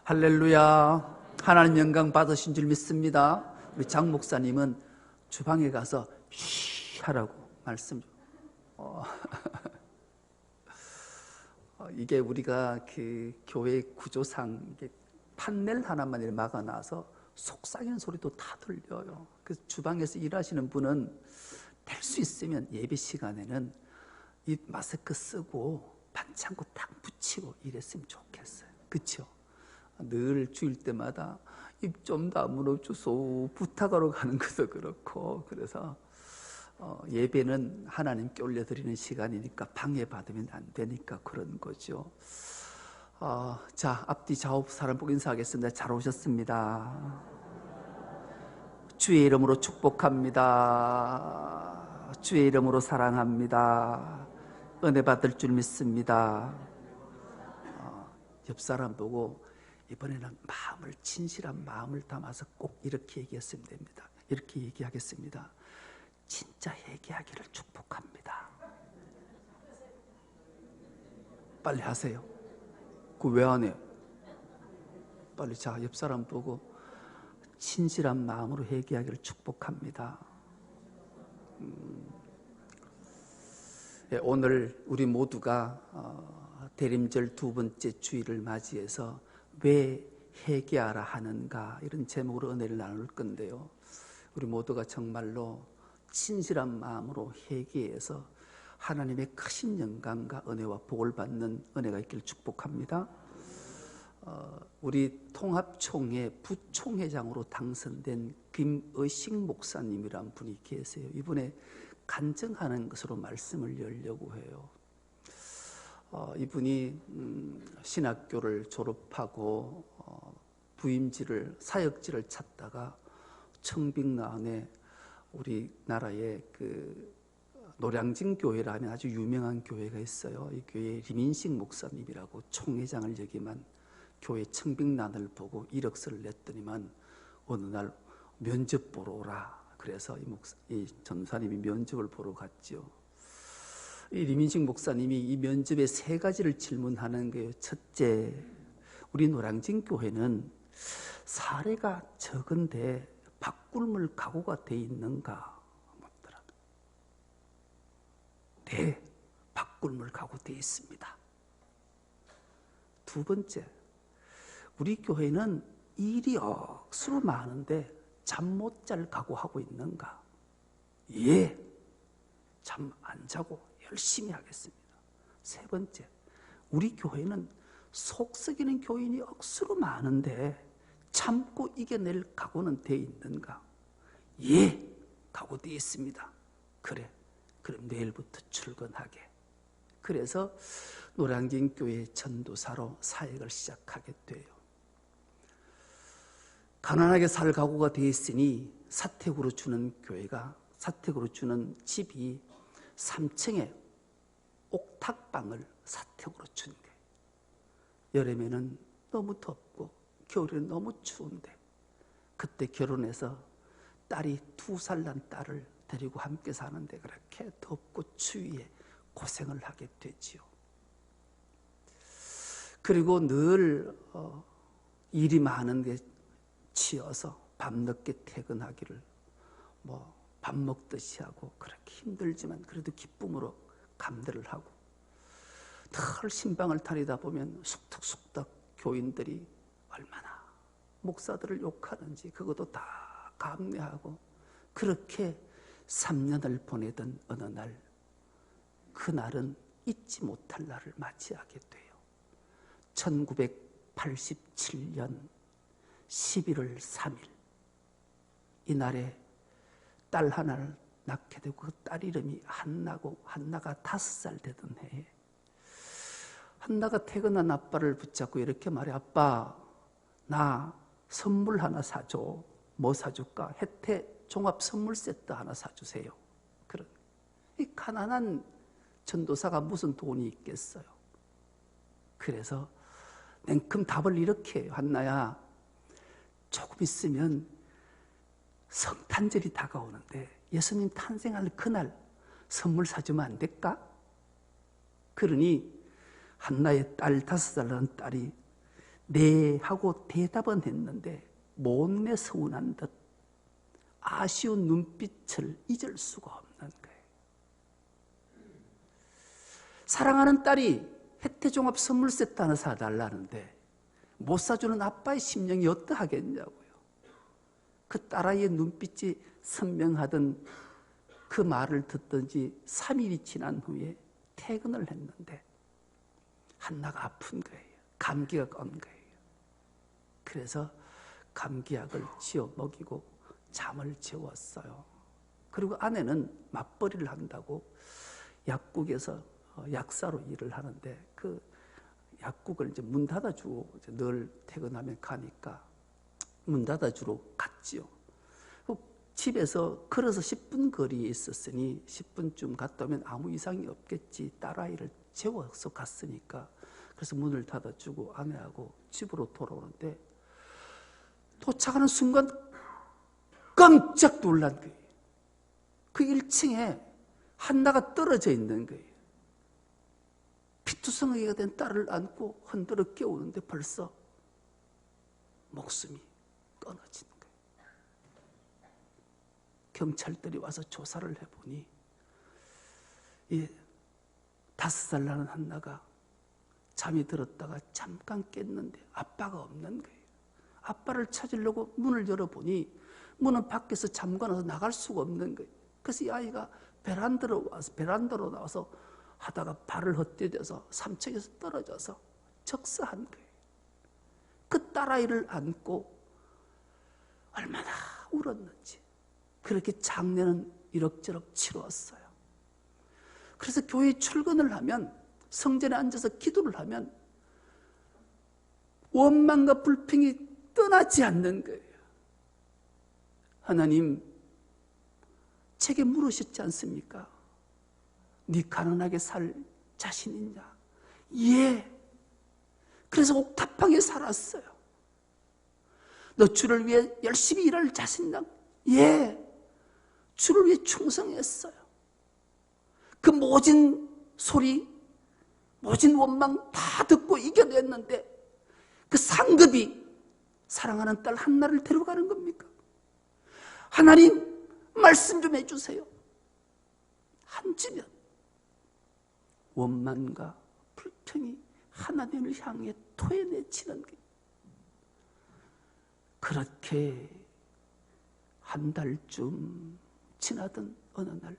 할렐루야. 하나님 영광 받으신 줄 믿습니다. 우리 장 목사님은 주방에 가서 쉬 하라고 말씀. 이게 우리가 그 교회 구조상 이게 판넬 하나만 이렇게 막아놔서 속삭이는 소리도 다 들려요. 그래서 주방에서 일하시는 분은 될 수 있으면 예배 시간에는 이 마스크 쓰고 반창고 딱 붙이고 이랬으면 좋겠어요. 그렇죠? 늘 주일 때마다 입 좀 다물어 주소 부탁하러 가는 것도 그렇고, 그래서 예배는 하나님께 올려드리는 시간이니까 방해받으면 안 되니까 그런 거죠. 자, 앞뒤 좌우 사람 보고 인사하겠습니다. 잘 오셨습니다. 주의 이름으로 축복합니다. 주의 이름으로 사랑합니다. 은혜 받을 줄 믿습니다. 옆 사람 보고 이번에는 마음을, 진실한 마음을 담아서 꼭 이렇게 얘기했으면 됩니다. 이렇게 얘기하겠습니다. 진짜 회개하기를 축복합니다. 빨리 하세요. 그 왜 안 해? 빨리. 자, 옆 사람 보고 진실한 마음으로 회개하기를 축복합니다. 오늘 우리 모두가 대림절 두 번째 주일을 맞이해서 왜 회개하라 하는가, 이런 제목으로 은혜를 나눌 건데요, 우리 모두가 정말로 진실한 마음으로 회개해서 하나님의 크신 영광과 은혜와 복을 받는 은혜가 있기를 축복합니다. 우리 통합총회 부총회장으로 당선된 김의식 목사님이란 분이 계세요. 이분의 간증하는 것으로 말씀을 열려고 해요. 이분이 신학교를 졸업하고 부임지를, 사역지를 찾다가 청빙나안에 우리나라의 그 노량진 교회라는 아주 유명한 교회가 있어요. 이 교회에 리민식 목사님이라고 총회장을 역임한 교회 청빙란을 보고 이력서를 냈더니만 어느 날 면접 보러 오라. 그래서 이 전사님이 면접을 보러 갔죠. 이 리민식 목사님이 이 면접에 세 가지를 질문하는 거예요. 첫째, 우리 노량진 교회는 사례가 적은데 바꿀물 각오가 돼 있는가? 묻더라. 네, 바꿀물 각오 돼 있습니다. 두 번째, 우리 교회는 일이 억수로 많은데 잠 못 잘 각오하고 있는가? 예, 잠 안 자고 열심히 하겠습니다. 세 번째, 우리 교회는 속 썩이는 교인이 억수로 많은데 참고 이겨낼 각오는 돼 있는가? 예, 각오되어 있습니다. 그래, 그럼 내일부터 출근하게. 그래서 노량진 교회 전도사로 사역을 시작하게 돼요. 가난하게 살 각오가 되어 있으니 사택으로 주는 교회가, 사택으로 주는 집이 3층에 옥탑방을 사택으로 준 거예요. 여름에는 너무 덥고 겨울에는 너무 추운데, 그때 결혼해서 딸이 2살 난 딸을 데리고 함께 사는데 그렇게 덥고 추위에 고생을 하게 되지요. 그리고 늘 일이 많은 게 치여서 밤늦게 퇴근하기를 밥 먹듯이 하고, 그렇게 힘들지만 그래도 기쁨으로 감대를 하고, 늘 신방을 다니다 보면 숙덕숙덕 교인들이 얼마나 목사들을 욕하는지 그것도 다 감내하고, 그렇게 3년을 보내던 어느 날, 그날은 잊지 못할 날을 맞이하게 돼요. 1987년 11월 3일 이날에 딸 하나를 낳게 되고, 그 딸 이름이 한나고, 한나가 5살 되던 해에 한나가 퇴근한 아빠를 붙잡고 이렇게 말해. 아빠, 나 선물 하나 사줘. 뭐 사줄까? 혜태 종합 선물 세트 하나 사주세요. 그런, 이 가난한 전도사가 무슨 돈이 있겠어요. 그래서 냉큼 답을 이렇게 해요. 한나야, 조금 있으면 성탄절이 다가오는데 예수님 탄생할 그날 선물 사주면 안 될까? 그러니 한나의 딸, 5살 난 딸이 네 하고 대답은 했는데 못내 서운한 듯 아쉬운 눈빛을 잊을 수가 없는 거예요. 사랑하는 딸이 혜태종합 선물 세트 하나 사달라는데 못 사주는 아빠의 심령이 어떠하겠냐고요. 그 딸아이의 눈빛이 선명하던 그 말을 듣던지 3일이 지난 후에 퇴근을 했는데 한나가 아픈 거예요. 감기가 건 거예요. 그래서 감기약을 지어 먹이고 잠을 재웠어요. 그리고 아내는 맞벌이를 한다고 약국에서 약사로 일을 하는데 그 약국을 이제 문 닫아주고 늘 퇴근하면 가니까 문 닫아주러 갔지요. 집에서 걸어서 10분 거리에 있었으니 10분쯤 갔다 오면 아무 이상이 없겠지. 딸아이를 재워서 갔으니까. 그래서 문을 닫아주고 아내하고 집으로 돌아오는데 도착하는 순간 깜짝 놀란 거예요. 그 1층에 한나가 떨어져 있는 거예요. 피투성이가 된 딸을 안고 흔들어 깨우는데 벌써 목숨이 끊어진 거예요. 경찰들이 와서 조사를 해보니 5살 나는 한나가 잠이 들었다가 잠깐 깼는데 아빠가 없는 거예요. 아빠를 찾으려고 문을 열어보니 문은 밖에서 잠궈놔서 나갈 수가 없는 거예요. 그래서 이 아이가 베란다로 나와서 하다가 발을 헛디뎌서 3층에서 떨어져서 적사한 거예요. 그 딸아이를 안고 얼마나 울었는지. 그렇게 장례는 이럭저럭 치루었어요. 그래서 교회에 출근을 하면, 성전에 앉아서 기도를 하면 원망과 불평이 떠나지 않는 거예요. 하나님, 제게 물으셨지 않습니까? 네 가난하게 살 자신 있냐? 예. 그래서 옥탑방에 살았어요. 너 주를 위해 열심히 일할 자신 있냐? 예. 주를 위해 충성했어요. 그 모진 소리, 모진 원망 다 듣고 이겨냈는데 그 상급이 사랑하는 딸 한나를 데려가는 겁니까? 하나님, 말씀 좀 해주세요. 한지면 원망과 불평이 하나님을 향해 토해내치는 게, 그렇게 한 달쯤 지나던 어느 날,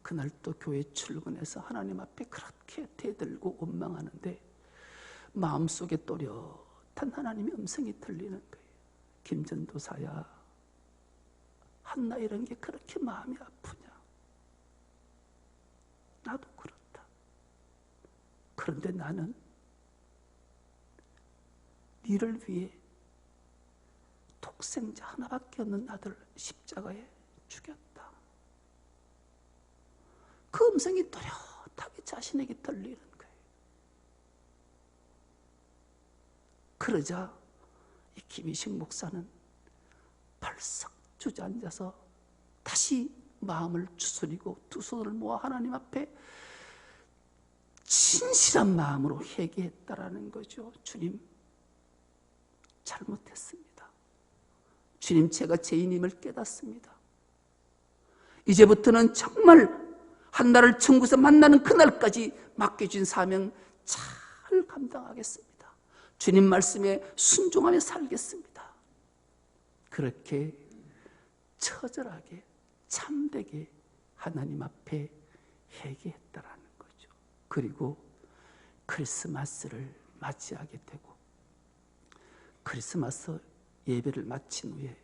그날 또 교회 출근해서 하나님 앞에 그렇게 대들고 원망하는데 마음속에 또렷한 하나님의 음성이 들리는 거예요. 김전도사야, 한나 이런 게 그렇게 마음이 아프냐? 나도 그렇다. 그런데 나는 니를 위해 독생자 하나밖에 없는 아들 십자가에 죽였다. 그 음성이 또렷하게 자신에게 들리는 거예요. 그러자 이 김희식 목사는 벌썩 주저앉아서 다시 마음을 추스리고 두 손을 모아 하나님 앞에 진실한 마음으로 회개했다라는 거죠. 주님, 잘못했습니다. 주님, 제가 죄인임을 깨닫습니다. 이제부터는 정말 한나를 천국에서 만나는 그날까지 맡겨준 사명 잘 감당하겠습니다. 주님 말씀에 순종하며 살겠습니다. 그렇게 처절하게 참되게 하나님 앞에 회개했다라는 거죠. 그리고 크리스마스를 맞이하게 되고, 크리스마스 예배를 마친 후에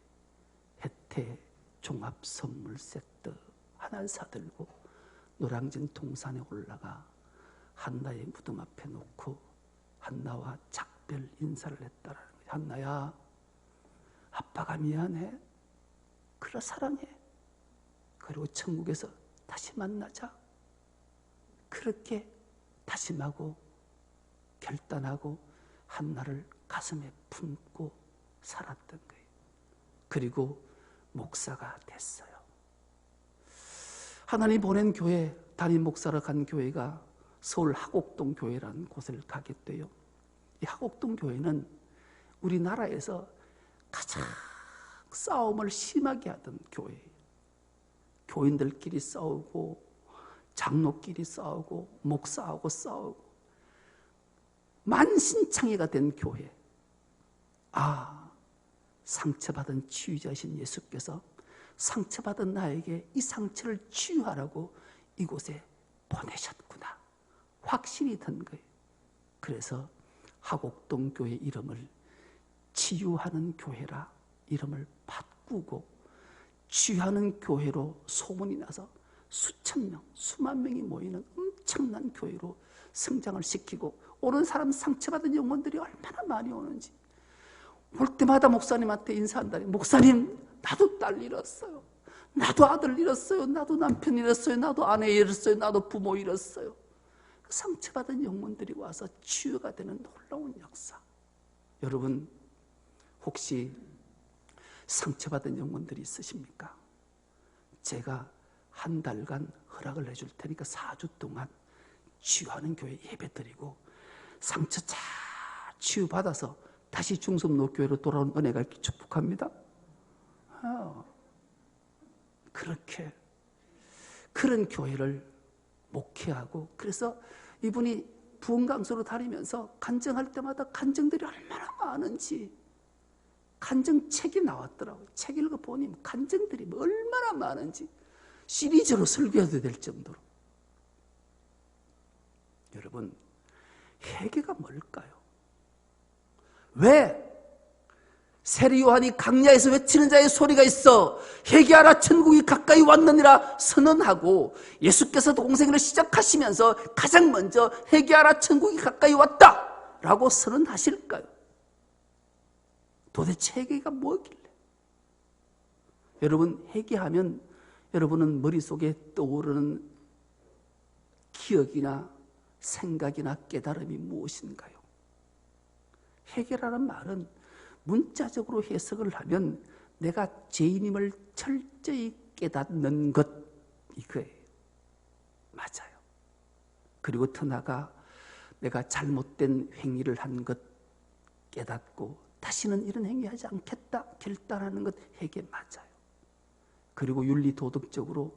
혜태 종합 선물 세트 하나를 사들고 노량진 동산에 올라가 한나의 무덤 앞에 놓고 한나와 작별 인사를 했다라는 거예요. 한나야, 아빠가 미안해. 그래, 사랑해. 그리고 천국에서 다시 만나자. 그렇게 다짐하고 결단하고 한나를 가슴에 품고 살았던 거예요. 그리고 목사가 됐어요. 하나님 보낸 교회, 담임 목사로 간 교회가 서울 하곡동 교회라는 곳을 가게 돼요. 이 하곡동 교회는 우리나라에서 가장 싸움을 심하게 하던 교회예요. 교인들끼리 싸우고 장로끼리 싸우고 목사하고 싸우고 만신창이가 된 교회. 상처받은 치유자이신 예수께서 상처받은 나에게 이 상처를 치유하라고 이곳에 보내셨구나 확신이 든 거예요. 그래서 하곡동 교회 이름을 치유하는 교회라 이름을 바꾸고 치유하는 교회로 소문이 나서 수천 명, 수만 명이 모이는 엄청난 교회로 성장을 시키고, 오는 사람 상처받은 영혼들이 얼마나 많이 오는지, 올 때마다 목사님한테 인사한다니, 목사님 나도 딸 잃었어요, 나도 아들 잃었어요, 나도 남편 잃었어요, 나도 아내 잃었어요, 나도 부모 잃었어요. 그 상처받은 영혼들이 와서 치유가 되는 놀라운 역사. 여러분 혹시 상처받은 영혼들이 있으십니까? 제가 한 달간 허락을 해줄 테니까 4주 동안 치유하는 교회 예배 드리고 상처 잘 치유받아서 다시 중섭노교회로 돌아온 은혜가 있기 축복합니다. 그렇게 그런 교회를 목회하고, 그래서 이분이 부흥강소로 다니면서 간증할 때마다 간증들이 얼마나 많은지 간증책이 나왔더라고요. 책 읽어보니 간증들이 얼마나 많은지 시리즈로 설교해도 될 정도로. 여러분, 회개가 뭘까요? 왜 세리 요한이 강야에서 외치는 자의 소리가 있어 회개하라 천국이 가까이 왔느니라 선언하고, 예수께서 공생애를 시작하시면서 가장 먼저 회개하라 천국이 가까이 왔다 라고 선언하실까요? 도대체 회개가 뭐길래? 여러분, 회개하면 여러분은 머릿속에 떠오르는 기억이나 생각이나 깨달음이 무엇인가요? 회개라는 말은 문자적으로 해석을 하면 내가 죄인임을 철저히 깨닫는 것, 이거예요. 맞아요. 그리고 더 나아가 내가 잘못된 행위를 한 것 깨닫고 다시는 이런 행위하지 않겠다 결단하는 것, 회개 맞아요. 그리고 윤리도덕적으로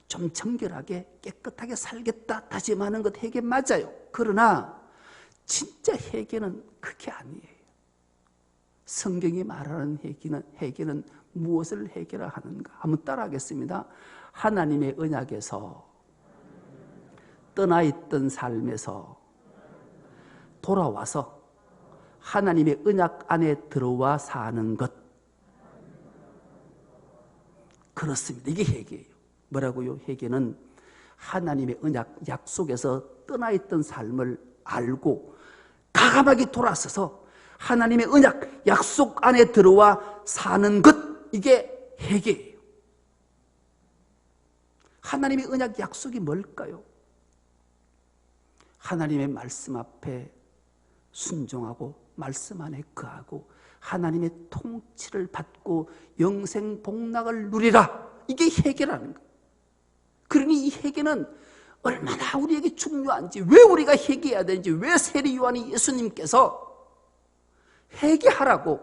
좀 정결하게 깨끗하게 살겠다 다짐하는 것, 회개 맞아요. 그러나 진짜 회개는 그게 아니에요. 성경이 말하는 회개는 무엇을 회개라 하는가? 한번 따라하겠습니다. 하나님의 언약에서 떠나있던 삶에서 돌아와서 하나님의 언약 안에 들어와 사는 것. 그렇습니다. 이게 회개예요. 뭐라고요? 회개는 하나님의 언약, 약속에서 떠나있던 삶을 알고 과감하게 돌아서서 하나님의 언약, 약속 안에 들어와 사는 것, 이게 회개예요. 하나님의 언약, 약속이 뭘까요? 하나님의 말씀 앞에 순종하고 말씀 안에 거하고 하나님의 통치를 받고 영생 복락을 누리라, 이게 회개라는 거예요. 그러니 이 회개는 얼마나 우리에게 중요한지, 왜 우리가 회개해야 되는지, 왜 세리 요한이 예수님께서 회개하라고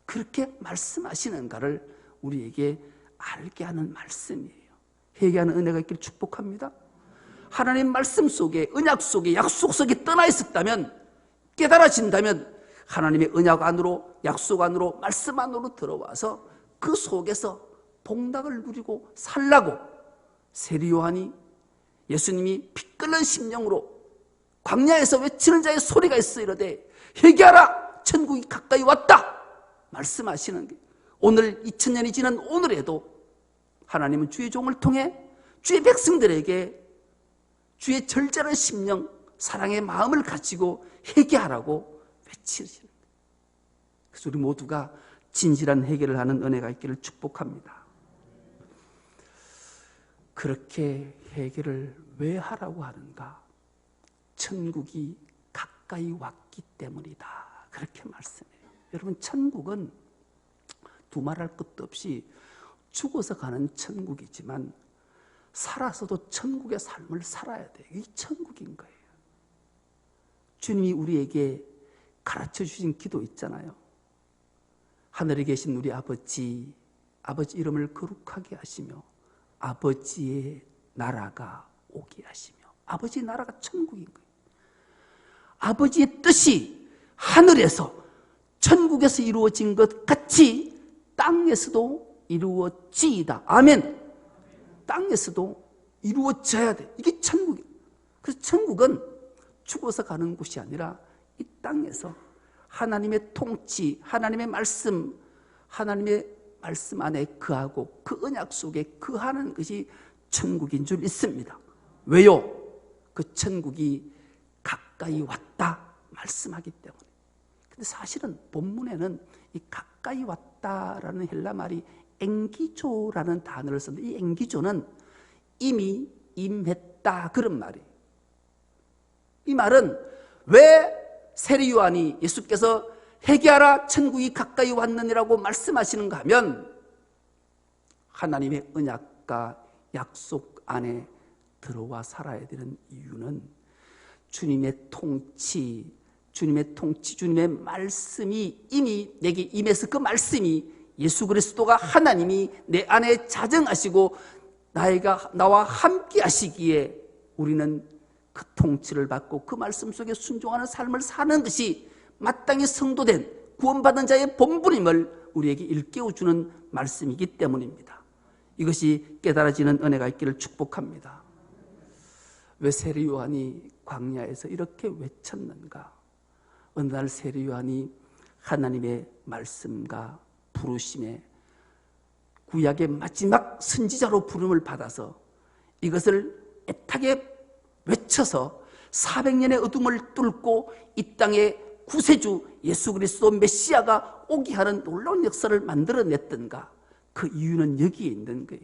그렇게 말씀하시는가를 우리에게 알게 하는 말씀이에요. 회개하는 은혜가 있기를 축복합니다. 하나님 말씀 속에, 언약 속에, 약속 속에 떠나 있었다면, 깨달아진다면 하나님의 언약 안으로, 약속 안으로, 말씀 안으로 들어와서 그 속에서 복락을 누리고 살라고 세리 요한이, 예수님이 피 끓는 심령으로 광야에서 외치는 자의 소리가 있어 이르되 회개하라 천국이 가까이 왔다 말씀하시는 게, 오늘 2000년이 지난 오늘에도 하나님은 주의 종을 통해 주의 백성들에게 주의 절제하는 심령, 사랑의 마음을 가지고 회개하라고 외치시는 거예요. 그래서 우리 모두가 진실한 회개를 하는 은혜가 있기를 축복합니다. 그렇게 회개를 왜 하라고 하는가? 천국이 가까이 왔기 때문이다, 그렇게 말씀해요. 여러분, 천국은 두말할 것도 없이 죽어서 가는 천국이지만 살아서도 천국의 삶을 살아야 돼요. 이 천국인 거예요. 주님이 우리에게 가르쳐 주신 기도 있잖아요. 하늘에 계신 우리 아버지, 아버지 이름을 거룩하게 하시며 아버지의 나라가 오게 하시며. 아버지 나라가 천국인 거예요. 아버지의 뜻이 하늘에서 천국에서 이루어진 것 같이 땅에서도 이루어지이다. 아멘. 땅에서도 이루어져야 돼. 이게 천국이에요. 그래서 천국은 죽어서 가는 곳이 아니라 이 땅에서 하나님의 통치, 하나님의 말씀, 하나님의 말씀 안에 거하고 그 언약 속에 거하는 것이 천국인 줄 믿습니다. 왜요? 그 천국이 가까이 왔다 말씀하기 때문에. 근데 사실은 본문에는 이 가까이 왔다라는 헬라 말이 엥기조라는 단어를 썼는데, 이 엥기조는 이미 임했다 그런 말이에요. 이 말은 왜 세례 요한이 예수께서 회개하라 천국이 가까이 왔느니라고 말씀하시는가 하면, 하나님의 언약과 약속 안에 들어와 살아야 되는 이유는 주님의 통치, 주님의 말씀이 이미 내게 임해서 그 말씀이 예수 그리스도가 하나님이 내 안에 자정하시고 나와 함께 하시기에 우리는 그 통치를 받고 그 말씀 속에 순종하는 삶을 사는 것이 마땅히 성도된 구원받은 자의 본분임을 우리에게 일깨워주는 말씀이기 때문입니다. 이것이 깨달아지는 은혜가 있기를 축복합니다. 왜 세례 요한이 광야에서 이렇게 외쳤는가? 어느 날 세례 요한이 하나님의 말씀과 부르심에 구약의 마지막 선지자로 부름을 받아서 이것을 애타게 외쳐서 400년의 어둠을 뚫고 이 땅에 구세주 예수 그리스도 메시아가 오게 하는 놀라운 역사를 만들어냈던가? 그 이유는 여기에 있는 거예요.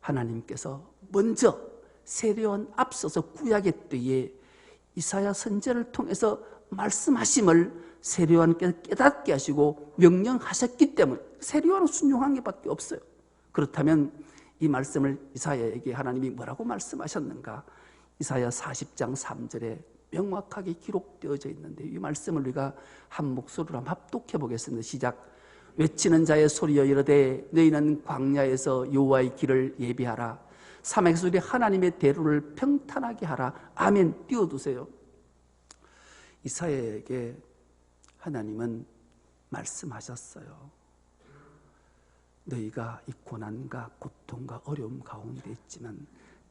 하나님께서 먼저 세례요한 앞서서 구약의 때에 이사야 선지자를 통해서 말씀하심을 세례요한께서 깨닫게 하시고 명령하셨기 때문에 세례요한은 순종한 게 밖에 없어요. 그렇다면 이 말씀을 이사야에게 하나님이 뭐라고 말씀하셨는가? 이사야 40장 3절에 명확하게 기록되어져 있는데, 이 말씀을 우리가 한 목소리로 한번 합독해 보겠습니다. 시작. 외치는 자의 소리여 이르되 너희는 광야에서 여호와의 길을 예비하라. 사막에서 우리 하나님의 대로를 평탄하게 하라. 아멘. 띄워두세요. 이사야에게 하나님은 말씀하셨어요. 너희가 이 고난과 고통과 어려움 가운데 있지만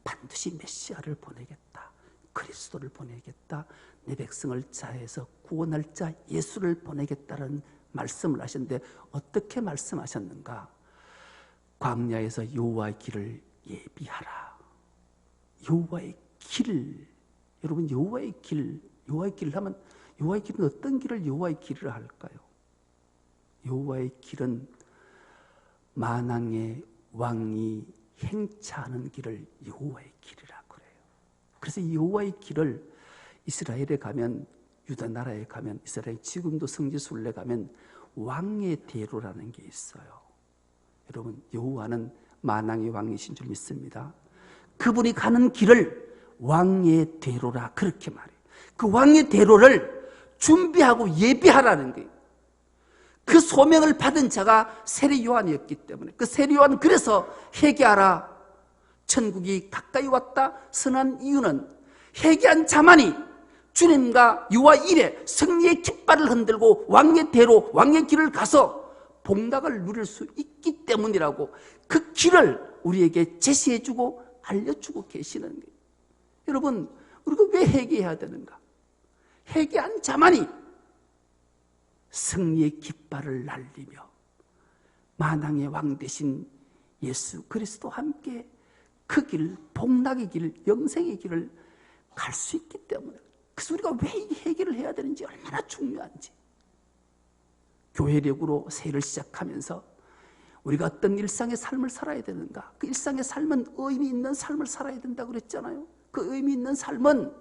반드시 메시아를 보내겠다. 그리스도를 보내겠다. 내 백성을 자해서 구원할 자 예수를 보내겠다는 말씀을 하셨는데, 어떻게 말씀하셨는가? 광야에서 여호와의 길을 예비하라. 여호와의 길. 여러분, 여호와의 길을 하면 여호와의 길은 어떤 길을 여호와의 길이라 할까요? 여호와의 길은 만왕의 왕이 행차하는 길을 여호와의 길이라 그래요. 그래서 여호와의 길을 이스라엘에 가면, 유다 나라에 가면, 이스라엘 지금도 성지순례 가면 왕의 대로라는 게 있어요. 여러분, 여호와는 만왕의 왕이신 줄 믿습니다. 그분이 가는 길을 왕의 대로라 그렇게 말해요. 그 왕의 대로를 준비하고 예비하라는 거예요. 그 소명을 받은 자가 세례 요한이었기 때문에, 그 세례 요한은 그래서 회개하라, 천국이 가까이 왔다 선한 이유는 회개한 자만이 주님과 유아 이래 승리의 깃발을 흔들고 왕의 대로, 왕의 길을 가서 복락을 누릴 수 있기 때문이라고 그 길을 우리에게 제시해주고 알려주고 계시는 거예요. 여러분, 우리가 왜 회개해야 되는가? 회개한 자만이 승리의 깃발을 날리며 만왕의 왕 되신 예수 그리스도와 함께 그 길, 복락의 길, 영생의 길을 갈 수 있기 때문에, 그래서 우리가 왜 이 회개를 해야 되는지, 얼마나 중요한지. 교회력으로 새해를 시작하면서 우리가 어떤 일상의 삶을 살아야 되는가? 그 일상의 삶은 의미 있는 삶을 살아야 된다고 그랬잖아요. 그 의미 있는 삶은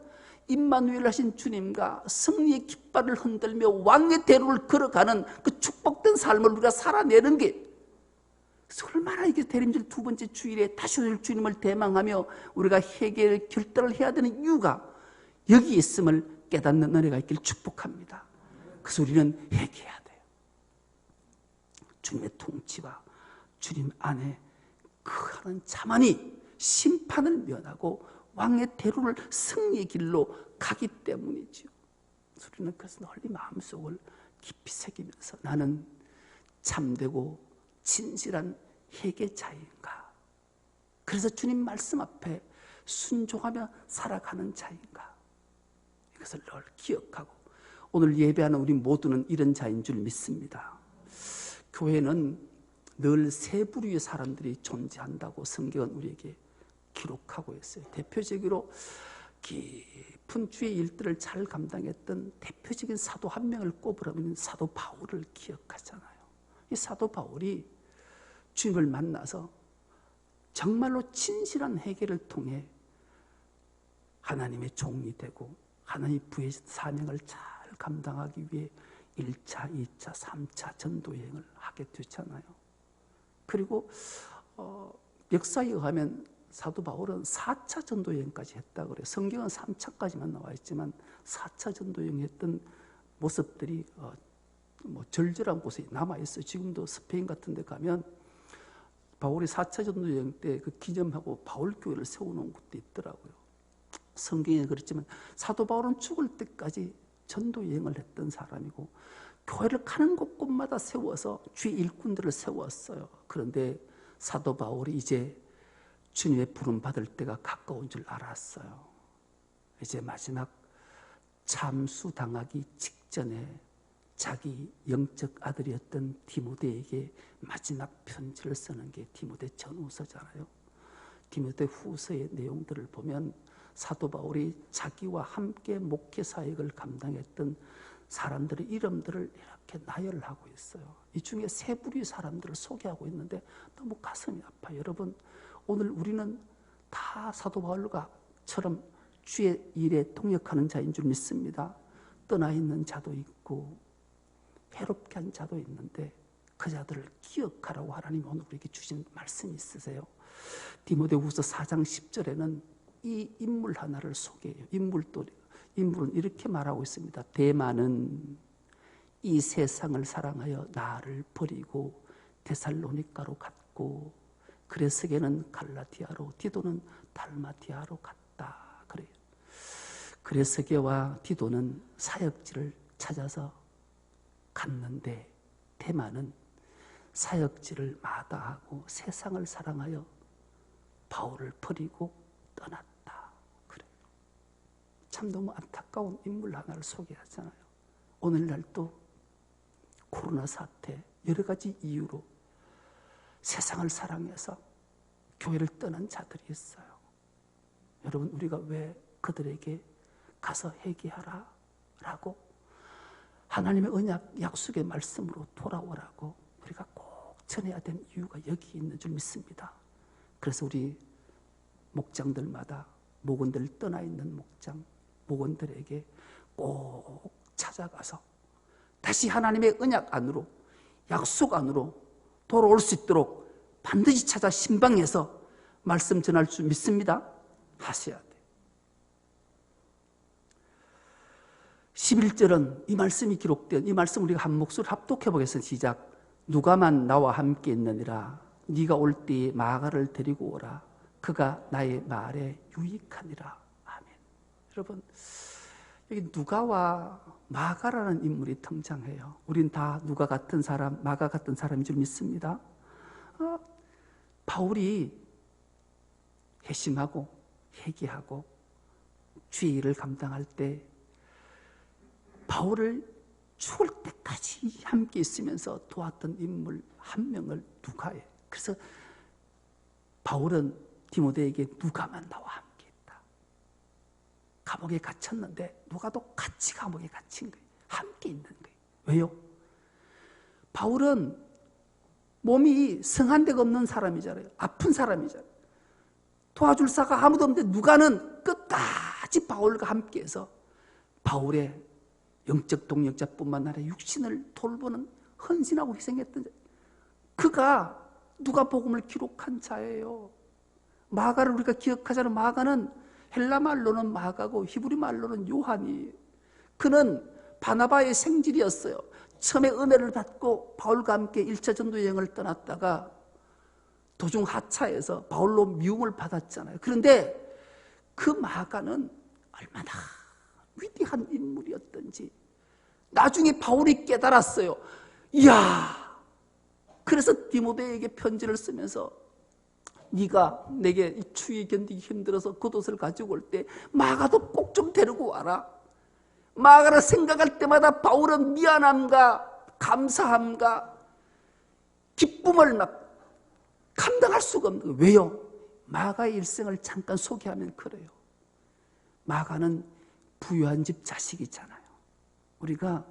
임마누엘 하신 주님과 승리의 깃발을 흔들며 왕의 대로를 걸어가는 그 축복된 삶을 우리가 살아내는 게, 그래서 얼마나 이게 대림절 두 번째 주일에 다시 오실 주님을 대망하며 우리가 회개의 결단을 해야 되는 이유가 여기 있음을 깨닫는 은혜가 있기를 축복합니다. 그래서 우리는 회개해야 돼요. 주님의 통치와 주님 안에 그 하는 자만이 심판을 면하고 왕의 대로를 승리의 길로 가기 때문이죠. 우리는 그래서 널리 마음속을 깊이 새기면서 나는 참되고 진실한 회개자인가? 그래서 주님 말씀 앞에 순종하며 살아가는 자인가? 이것을 늘 기억하고 오늘 예배하는 우리 모두는 이런 자인 줄 믿습니다. 교회는 늘 세 부류의 사람들이 존재한다고 성경은 우리에게 기록하고 있어요. 대표적으로 깊은 주의 일들을 잘 감당했던 대표적인 사도 한 명을 꼽으라면 사도 바울을 기억하잖아요. 이 사도 바울이 주님을 만나서 정말로 진실한 회개를 통해 하나님의 종이 되고 하나님의 부의 사명을 잘 감당하기 위해 1차, 2차, 3차 전도 여행을 하게 됐잖아요. 그리고 역사에 의하면 사도 바울은 4차 전도 여행까지 했다고 그래요. 성경은 3차까지만 나와 있지만 4차 전도 여행했던 모습들이 절절한 곳에 남아 있어요. 지금도 스페인 같은 데 가면 바울이 4차 전도 여행 때 그 기념하고 바울 교회를 세워놓은 곳도 있더라고요. 성경에 그렇지만 사도 바울은 죽을 때까지 전도 여행을 했던 사람이고 교회를 가는 곳곳마다 세워서 주의 일꾼들을 세웠어요. 그런데 사도 바울이 이제 주님의 부름 받을 때가 가까운 줄 알았어요. 이제 마지막 참수당하기 직전에 자기 영적 아들이었던 디모데에게 마지막 편지를 쓰는 게 디모데 전후서잖아요. 디모데 후서의 내용들을 보면 사도 바울이 자기와 함께 목회 사역을 감당했던 사람들의 이름들을 이렇게 나열을 하고 있어요. 이 중에 세 부류의 사람들을 소개하고 있는데 너무 가슴이 아파요. 여러분, 오늘 우리는 다 사도 바울과처럼 주의 일에 동역하는 자인 줄 믿습니다. 떠나 있는 자도 있고 해롭게 한 자도 있는데 그 자들을 기억하라고 하나님이 오늘 우리에게 주신 말씀이 있으세요. 디모데후서 4장 10절에는 이 인물 하나를 소개해요. 인물은 이렇게 말하고 있습니다. 데마는 이 세상을 사랑하여 나를 버리고 데살로니가로 갔고 그레스게는 갈라디아로 디도는 달마티아로 갔다 그래요. 그레스게와 디도는 사역지를 찾아서 갔는데 데마는 사역지를 마다하고 세상을 사랑하여 바울을 버리고 떠났다 그래요. 참 너무 안타까운 인물 하나를 소개하잖아요. 오늘날도 코로나 사태 여러 가지 이유로 세상을 사랑해서 교회를 떠난 자들이 있어요. 여러분, 우리가 왜 그들에게 가서 회개하라 라고 하나님의 언약 약속의 말씀으로 돌아오라고 우리가 꼭 전해야 되는 이유가 여기 있는 줄 믿습니다. 그래서 우리 목장들마다 목원들 떠나 있는 목원들에게 꼭 찾아가서 다시 하나님의 언약 안으로 약속 안으로 돌아올 수 있도록 반드시 찾아 신방해서 말씀 전할 줄 믿습니다. 하셔야 돼요. 11절은 이 말씀이 기록된 이 말씀 우리가 한 목소리로 합독해 보겠습니다. 시작. 누가만 나와 함께 있느니라. 네가 올 때에 마가를 데리고 오라. 그가 나의 말에 유익하니라. 아멘. 여러분, 여기 누가와 마가라는 인물이 등장해요. 우린 다 누가 같은 사람, 마가 같은 사람인 줄 믿습니다. 바울이 회심하고 회개하고 주의 일을 감당할 때 바울을 죽을 때까지 함께 있으면서 도왔던 인물 한 명을 누가예요. 그래서 바울은 디모데에게 누가만 나와 함께 있다. 감옥에 갇혔는데 누가도 같이 감옥에 갇힌 거예요. 함께 있는 거예요. 왜요? 바울은 몸이 성한 데가 없는 사람이잖아요. 아픈 사람이잖아요. 도와줄 사가 아무도 없는데 누가는 끝까지 바울과 함께해서 바울의 영적 동역자뿐만 아니라 육신을 돌보는 헌신하고 희생했던 자. 그가 누가복음을 기록한 자예요. 마가를 우리가 기억하잖아요. 마가는 헬라 말로는 마가고 히브리 말로는 요한이에요. 그는 바나바의 생질이었어요. 처음에 은혜를 받고 바울과 함께 1차 전도 여행을 떠났다가 도중 하차해서 바울로 미움을 받았잖아요. 그런데 그 마가는 얼마나 위대한 인물이었던지 나중에 바울이 깨달았어요. 이야, 그래서 디모데에게 편지를 쓰면서 네가 내게 이 추위 견디기 힘들어서 겉옷을 가지고 올 때 마가도 꼭 좀 데리고 와라. 마가를 생각할 때마다 바울은 미안함과 감사함과 기쁨을 막 감당할 수가 없는 거예요. 왜요? 마가의 일생을 잠깐 소개하면 그래요. 마가는 부유한 집 자식이잖아요. 우리가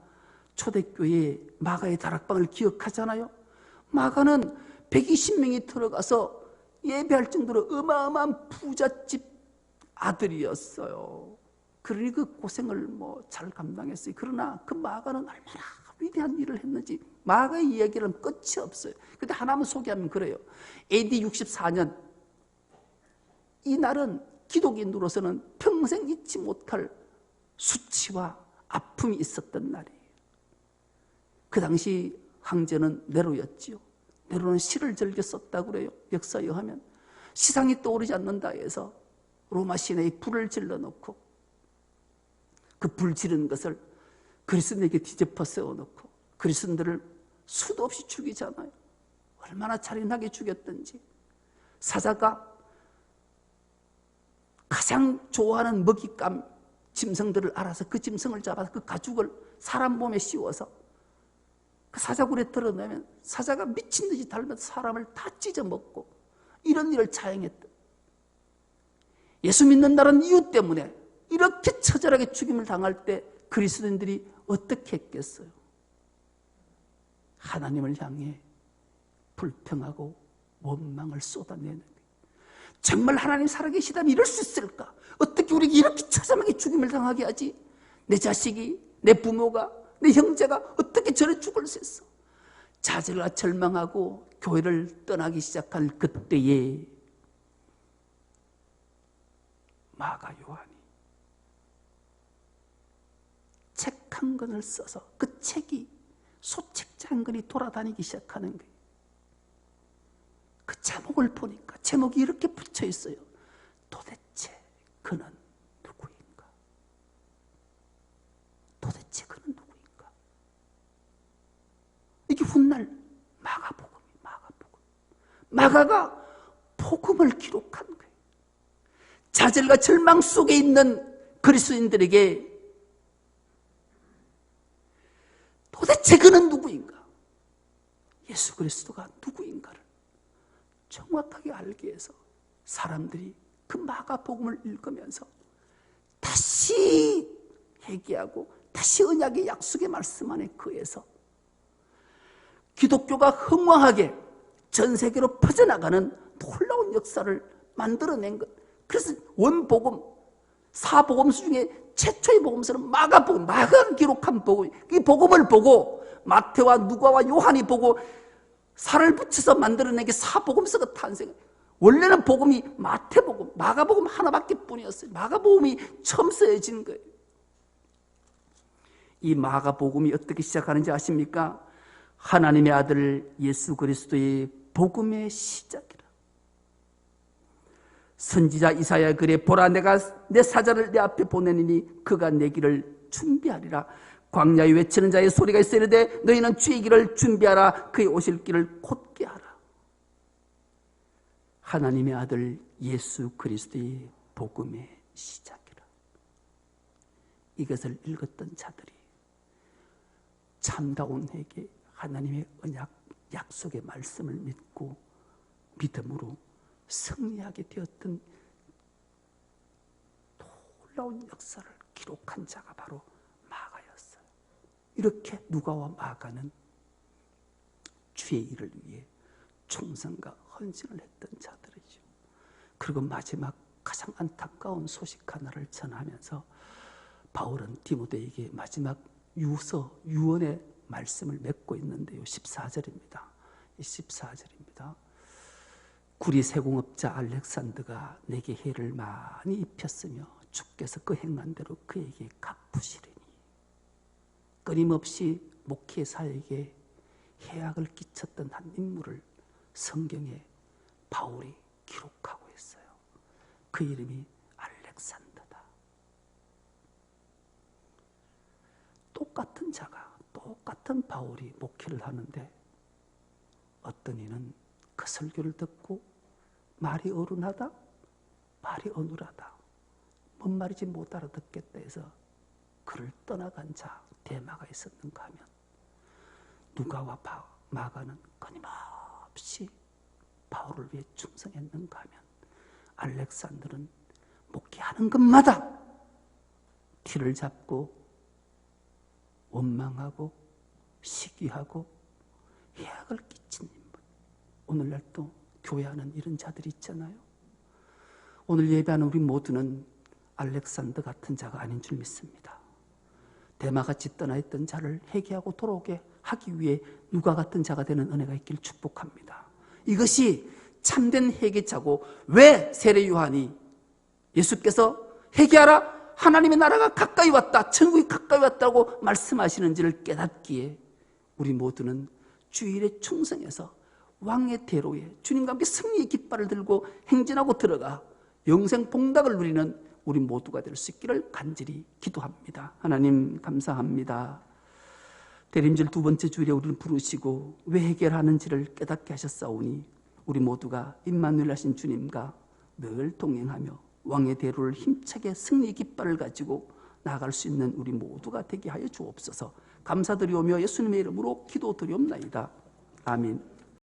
초대교회 마가의 다락방을 기억하잖아요. 마가는 120명이 들어가서 예배할 정도로 어마어마한 부잣집 아들이었어요. 그러니 그 고생을 잘 감당했어요. 그러나 그 마가는 얼마나 위대한 일을 했는지 마가의 이야기는 끝이 없어요. 근데 하나만 소개하면 그래요. AD 64년 이 날은 기독인으로서는 평생 잊지 못할 수치와 아픔이 있었던 날이에요. 그 당시 황제는 네로였지요. 네로는 시를 즐겨 썼다고 그래요. 역사에 의하면 시상이 떠오르지 않는다 해서 로마 시내에 불을 질러놓고 그 불 지른 것을 그리스도인에게 뒤집어 세워놓고 그리스도인들을 수도 없이 죽이잖아요. 얼마나 잔인하게 죽였던지. 사자가 가장 좋아하는 먹잇감 짐승들을 알아서 그 짐승을 잡아서 그 가죽을 사람 몸에 씌워서 그 사자굴에 드러내면 사자가 미친 듯이 달면서 사람을 다 찢어먹고 이런 일을 자행했다. 예수 믿는 날은 이유 때문에 이렇게 처절하게 죽임을 당할 때 그리스도인들이 어떻게 했겠어요? 하나님을 향해 불평하고 원망을 쏟아내는 거예요. 정말 하나님 살아계시다면 이럴 수 있을까? 어떻게 우리가 이렇게 처참하게 죽임을 당하게 하지? 내 자식이, 내 부모가, 내 형제가 어떻게 저래 죽을 수 있어? 좌절과 절망하고 교회를 떠나기 시작한 그때에 마가 요한이 책 한 권을 써서 그 책이 소책자 한 권이 돌아다니기 시작하는 거예요. 그 제목을 보니까 제목이 이렇게 붙여 있어요. 도대체 그는 누구인가? 도대체 그는 누구인가? 이게 훗날 마가가 복음을 기록한 거예요. 좌절과 절망 속에 있는 그리스도인들에게 도대체 그는 누구인가? 예수 그리스도가 누구인가를 정확하게 알기 위해서 사람들이 그 마가복음을 읽으면서 다시 회개하고 다시 언약의 약속의 말씀 안에 거해서 기독교가 흥왕하게 전 세계로 퍼져나가는 놀라운 역사를 만들어낸 것. 그래서 원복음, 사복음서 중에 최초의 복음서는 마가복음, 마가가 기록한 복음. 이 복음을 보고 마태와 누가와 요한이 보고 살을 붙여서 만들어낸 게 사복음서가 탄생. 원래는 복음이 마태복음, 마가복음 하나밖에 뿐이었어요. 마가복음이 처음 쓰여진 거예요. 이 마가복음이 어떻게 시작하는지 아십니까? 하나님의 아들 예수 그리스도의 복음의 시작이라. 선지자 이사야 그래 보라 내가 내 사자를 내 앞에 보내니 그가 내 길을 준비하리라. 광야에 외치는 자의 소리가 있으리되 너희는 주의 길을 준비하라. 그의 오실 길을 곧게 하라. 하나님의 아들 예수 그리스도의 복음의 시작이라. 이것을 읽었던 자들이 참다운 회개, 하나님의 언약 약속의 말씀을 믿고 믿음으로 승리하게 되었던 놀라운 역사를 기록한 자가 바로 마가였어요. 이렇게 누가와 마가는 주의 일을 위해 충성과 헌신을 했던 자들이죠. 그리고 마지막 가장 안타까운 소식 하나를 전하면서 바울은 디모데에게 마지막 유언의 말씀을 맺고 있는데요. 14절입니다. 14절입니다. 구리 세공업자 알렉산더가 내게 해를 많이 입혔으며 주께서 그 행한 대로 그에게 갚으시리니. 끊임없이 목회사에게 해악을 끼쳤던 한 인물을 성경에 바울이 기록하고 있어요. 그 이름이 알렉산더다. 똑같은 자가, 똑같은 바울이 목회를 하는데 어떤 이는 그 설교를 듣고 말이 어른하다, 말이 어눌하다, 뭔 말인지 못 알아듣겠다 해서 그를 떠나간 자 데마가 있었는가 하면, 누가와 마가는 끊임없이 바울을 위해 충성했는가 하면, 알렉산더는 목회하는 것마다 티를 잡고 원망하고 시기하고 해악을 끼친 인물. 오늘날도 교회하는 이런 자들이 있잖아요. 오늘 예배하는 우리 모두는 알렉산더 같은 자가 아닌 줄 믿습니다. 데마같이 떠나 있던 자를 회개하고 돌아오게 하기 위해 누가 같은 자가 되는 은혜가 있길 축복합니다. 이것이 참된 회개자고, 왜 세례 요한이 예수께서 회개하라, 하나님의 나라가 가까이 왔다, 천국이 가까이 왔다고 말씀하시는지를 깨닫기에 우리 모두는 주일에 충성해서 왕의 대로에 주님과 함께 승리의 깃발을 들고 행진하고 들어가 영생 복락을 누리는 우리 모두가 될 수 있기를 간절히 기도합니다. 하나님 감사합니다. 대림절 두 번째 주일에 우리를 부르시고 왜 해결하는지를 깨닫게 하셨사오니 우리 모두가 임마누엘 하신 주님과 늘 동행하며 왕의 대로를 힘차게 승리의 깃발을 가지고 나아갈 수 있는 우리 모두가 되게 하여 주옵소서. 감사드리오며 예수님의 이름으로 기도드리옵나이다. 아멘.